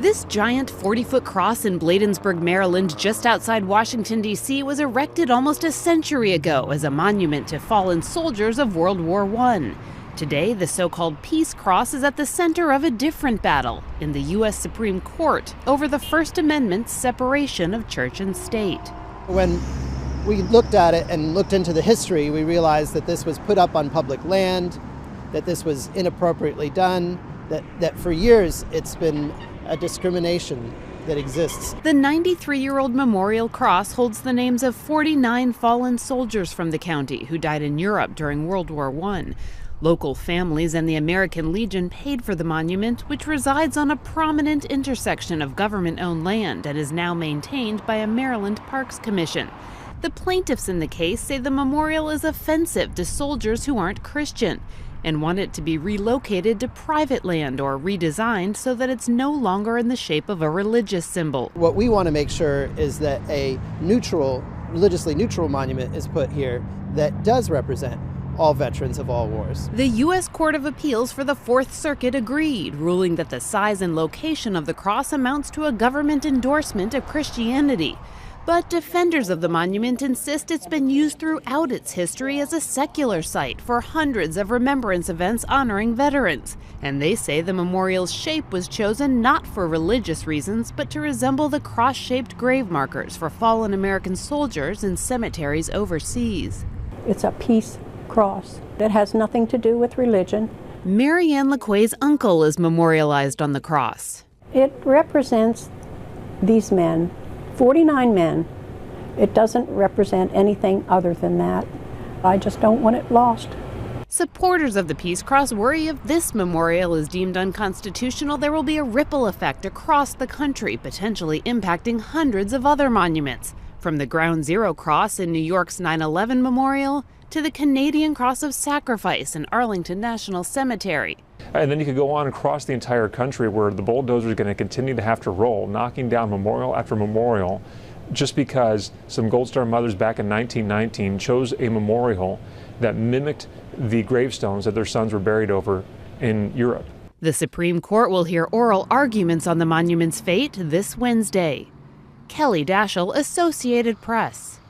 This giant 40-foot cross in Bladensburg, Maryland, just outside Washington, D.C., was erected almost a century ago as a monument to fallen soldiers of World War I. Today, the so-called Peace Cross is at the center of a different battle in the U.S. Supreme Court over the First Amendment's separation of church and state. When we looked at it and looked into the history, we realized that this was put up on public land, that this was inappropriately done, that for years it's been a discrimination that exists. The 93-year-old memorial cross holds the names of 49 fallen soldiers from the county who died in Europe during World War I. Local families and the American Legion paid for the monument, which resides on a prominent intersection of government-owned land and is now maintained by a Maryland Parks Commission. The plaintiffs in the case say the memorial is offensive to soldiers who aren't Christian and want it to be relocated to private land or redesigned so that it's no longer in the shape of a religious symbol. What we want to make sure is that a neutral, religiously neutral monument is put here that does represent all veterans of all wars. The U.S. Court of Appeals for the Fourth Circuit agreed, ruling that the size and location of the cross amounts to a government endorsement of Christianity. But defenders of the monument insist it's been used throughout its history as a secular site for hundreds of remembrance events honoring veterans. And they say the memorial's shape was chosen not for religious reasons, but to resemble the cross-shaped grave markers for fallen American soldiers in cemeteries overseas. It's a peace cross that has nothing to do with religion. Mary Ann LaQuay's uncle is memorialized on the cross. It represents these men. 49 men. It doesn't represent anything other than that. I just don't want it lost. Supporters of the Peace Cross worry if this memorial is deemed unconstitutional, there will be a ripple effect across the country, potentially impacting hundreds of other monuments, from the Ground Zero Cross in New York's 9/11 Memorial to the Canadian Cross of Sacrifice in Arlington National Cemetery. And then you could go on across the entire country where the bulldozer is going to continue to have to roll, knocking down memorial after memorial, just because some Gold Star mothers back in 1919 chose a memorial that mimicked the gravestones that their sons were buried over in Europe. The Supreme Court will hear oral arguments on the monument's fate this Wednesday. Kelly Daschle, Associated Press.